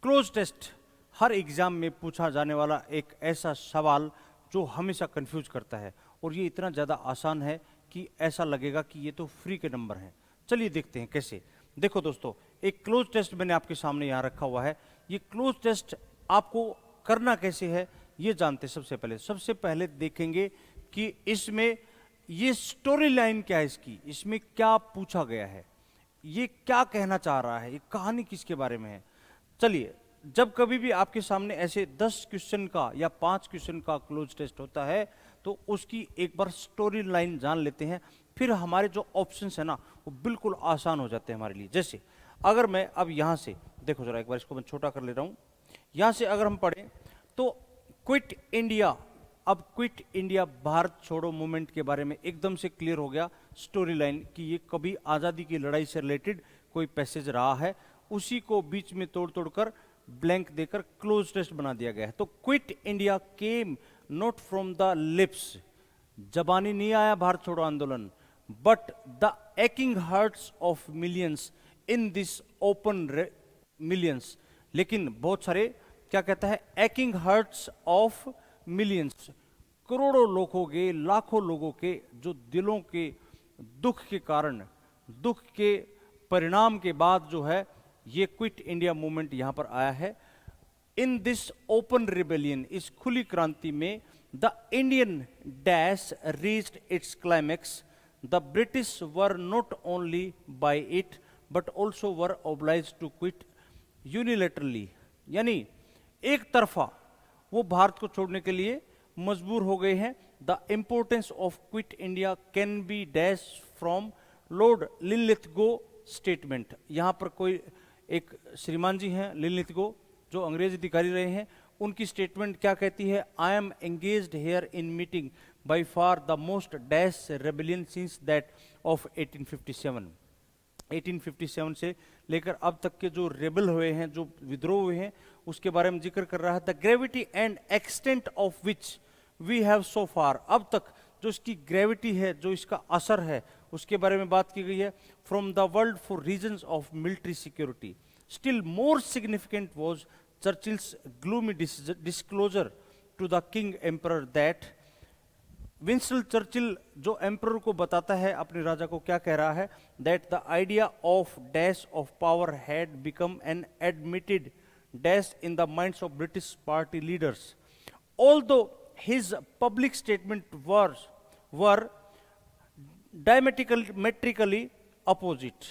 Cloze test हर exam में पूछा जाने वाला एक ऐसा सवाल जो हमेशा कंफ्यूज करता है, और ये इतना ज़्यादा आसान है कि ऐसा लगेगा कि ये तो फ्री के नंबर हैं। चलिए देखते हैं कैसे। देखो दोस्तों, एक क्लोज टेस्ट मैंने आपके सामने यहाँ रखा हुआ है। ये क्लोज टेस्ट आपको करना कैसे है ये जानते हैं। सबसे पहले देखेंगे कि इसमें ये स्टोरी लाइन क्या है, इसमें क्या पूछा गया है, ये क्या कहना चाह रहा है, ये कहानी किसके बारे में है। चलिए, जब कभी भी आपके सामने ऐसे 10 क्वेश्चन का या 5 क्वेश्चन का क्लोज टेस्ट होता है तो उसकी एक बार स्टोरी लाइन जान लेते हैं, फिर हमारे जो ऑप्शंस है ना वो बिल्कुल आसान हो जाते हैं हमारे लिए। जैसे अगर मैं अब यहाँ से देखो जरा, एक बार इसको मैं छोटा कर ले रहा हूँ। यहाँ से अगर हम पढ़ें तो क्विट इंडिया, अब क्विट इंडिया भारत छोड़ो मूवमेंट के बारे में एकदम से क्लियर हो गया स्टोरी लाइन कि ये कभी आज़ादी की लड़ाई से रिलेटेड कोई पैसेज रहा है, उसी को बीच में तोड़ तोड़ कर ब्लैंक देकर क्लोज टेस्ट बना दिया गया है। तो quit India came not from the lips, जबानी नहीं आया भारत छोड़ो आंदोलन, but the aching hearts of millions in this open millions. लेकिन बहुत सारे क्या कहता है, एकिंग हार्ट्स ऑफ मिलियंस, करोड़ों लोगों के, लाखों लोगों के जो दिलों के दुख के कारण, दुख के परिणाम के बाद जो है ये क्विट इंडिया मूवमेंट यहां पर आया है। इन दिस ओपन रिबेलियन, इस खुली क्रांति में, the Indian dash reached its climax, the British were not only by it but also were obliged to quit unilaterally, यानी एक तरफा वो भारत को छोड़ने के लिए मजबूर हो गए हैं। The importance of quit India can be dash from Lord Linlithgow statement. यहां पर कोई एक श्रीमान जी हैं लिनलिथगो, जो अंग्रेज अधिकारी रहे हैं, उनकी स्टेटमेंट क्या कहती है, आई am engaged here in meeting by far the most dash rebellion since that of 1857। 1857 से लेकर अब तक के जो रेबल हुए हैं, जो विद्रोह हुए हैं, उसके बारे में जिक्र कर रहा है। The gravity and extent of which we have so far, अब तक जो इसकी ग्रेविटी है, जो इसका असर है, उसके बारे में बात की गई है। From the world for reasons of military security, still more significant was Churchill's gloomy disclosure to the king emperor that, Winston Churchill जो एम्परर को बताता है, अपने राजा को क्या कह रहा है, that the idea of dash of power had become an admitted dash in the minds of British party leaders, although his public statement were diametrically opposite,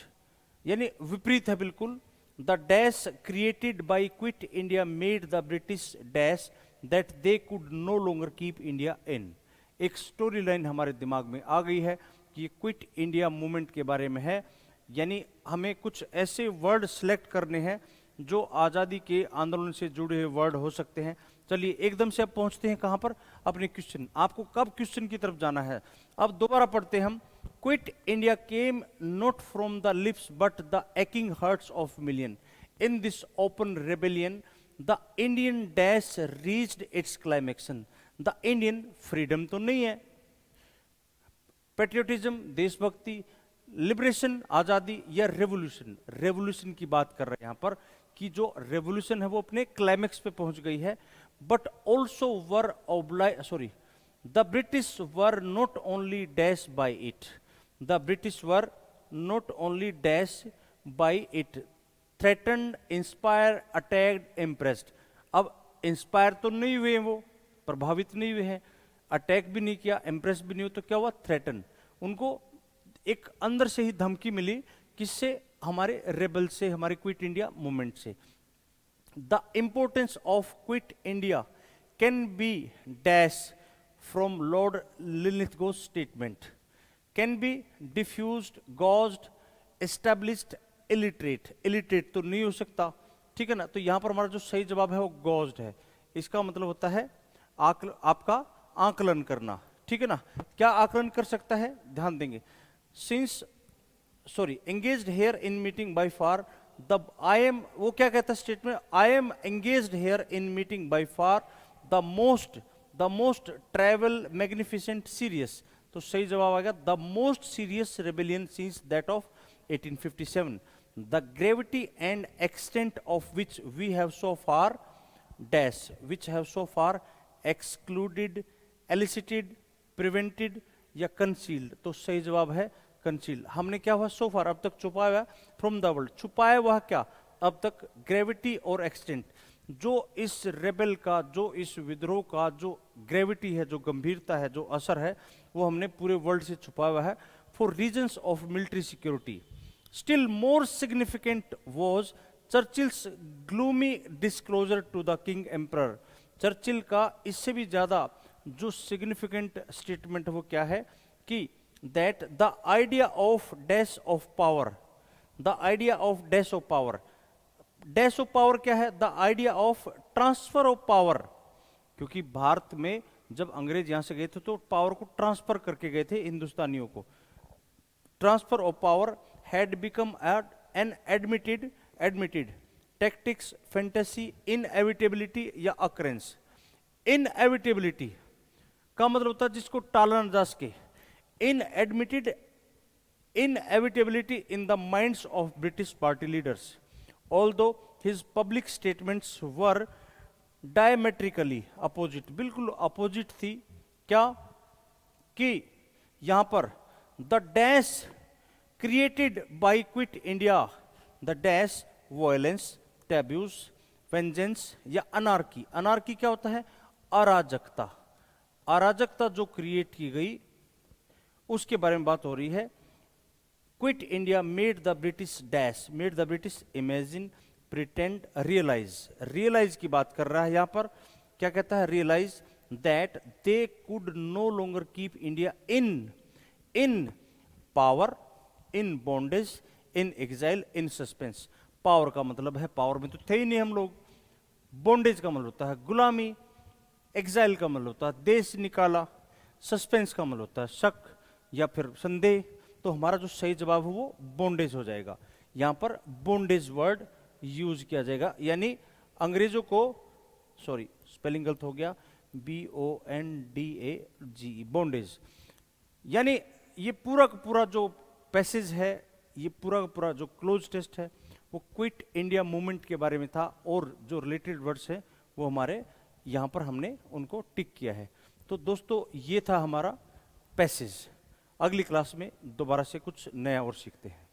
यानी विपरीत है बिल्कुल। The dash created by quit India made the British dash that they could no longer keep India in. एक story line हमारे दिमाग में आ गई है कि ये क्विट इंडिया मूवमेंट के बारे में है, यानी हमें कुछ ऐसे वर्ड सिलेक्ट करने हैं जो आज़ादी के आंदोलन से जुड़े हुए वर्ड हो सकते हैं। चलिए एकदम से अब पहुंचते हैं कहां पर, अपने क्वेश्चन। आपको कब क्वेश्चन की तरफ जाना है, अब दोबारा पढ़ते हैं हम। Quit India came not from the lips but the aching hearts of million, in this open rebellion the Indian dash reached its climax. The Indian, freedom तो नहीं है, पेट्रियोटिज्म देशभक्ति, लिबरेशन आजादी, या रेवोल्यूशन, रेवोल्यूशन की बात कर रहे हैं यहां पर कि जो रेवोल्यूशन है वो अपने क्लाइमेक्स पे पहुंच गई है। But also were sorry, the British were not only dash by it, the British were not only dash by it, threatened, inspire, attacked, impressed. अब इंस्पायर तो नहीं हुए हैं, वो प्रभावित नहीं हुए हैं, अटैक भी नहीं किया, इम्प्रेस भी नहीं हुआ, तो क्या हुआ, थ्रेटन। उनको एक अंदर से ही धमकी मिली, किससे, हमारे रेबल से, हमारे क्विट इंडिया मूवमेंट से। The importance of quit India can be dash from Lord Linlithgow statement, can be diffused, gauged, established, illiterate. Illiterate तो नहीं हो सकता, ठीक है ना, तो यहां पर हमारा जो सही जवाब है वो गॉज्ड है। इसका मतलब होता है आपका आकलन करना, ठीक है ना। क्या आकलन कर सकता है, ध्यान देंगे। Since sorry engaged here in meeting by far the, I am, वो क्या कहता है statement, I am engaged here in meeting by far the most travel magnificent serious, तो सही जवाब आएगा the most serious rebellion since that of 1857। The gravity and extent of which we have so far dash, which have so far excluded, elicited, prevented या concealed. तो सही जवाब है concealed. हमने क्या हुआ, सो फार अब तक छुपाया हुआ फ्रॉम द वर्ल्ड, छुपाया हुआ क्या अब तक, ग्रेविटी और एक्सटेंट। जो इस रेबेल का, जो इस विद्रोह का जो ग्रेविटी है, जो गंभीरता है, जो असर है, वो हमने पूरे वर्ल्ड से छुपाया हुआ है for reasons of military security. Still more significant was Churchill's gloomy disclosure to the king emperor. Churchill का इससे भी ज्यादा जो सिग्निफिकेंट स्टेटमेंट वो क्या है कि that the idea of dash of power, the idea of dash of power, dash of power क्या है, the idea of transfer of power. क्योंकि भारत में जब अंग्रेज यहां से गए थे तो पावर को ट्रांसफर करके गए थे हिंदुस्तानियों को। Transfer of power had become an admitted tactics, fantasy, inevitability या अकरेंस। इनएविटेबिलिटी का मतलब होता है जिसको टाला न जा सके। Inevitability in the minds of British party leaders, although his public statements were diametrically opposite, बिल्कुल अपोजिट थी क्या, कि यहां पर the dash created by quit India, the dash violence, taboos, vengeance या अनार्की। अनार्की क्या होता है, अराजकता। अराजकता जो क्रिएट की गई उसके बारे में बात हो रही है। Quit India made the British dash, made the British imagine, pretend, realise. Realise की बात कर रहा है यहां पर, क्या कहता है, realise that they could no longer keep India in power, in bondage, in exile, in suspense. Power का मतलब है, पावर में तो थे ही नहीं हम लोग। बॉन्डेज का मतलब होता है गुलामी, एग्जाइल का मतलब होता है देश निकाला, सस्पेंस का मतलब होता है शक या फिर संदेह। तो हमारा जो सही जवाब है वो बॉन्डेज हो जाएगा। यहां पर बॉन्डेज वर्ड यूज किया जाएगा, यानी अंग्रेजों को, सॉरी स्पेलिंग गलत हो गया, BONDAGE, बॉन्डेज। यानी ये पूरा का पूरा जो पैसेज है, ये पूरा का पूरा जो क्लोज टेस्ट है वो क्विट इंडिया मूवमेंट के बारे में था, और जो रिलेटेड वर्ड्स है वो हमारे यहां पर हमने उनको टिक किया है। तो दोस्तों ये था हमारा पैसेज। अगली क्लास में दोबारा से कुछ नया और सीखते हैं।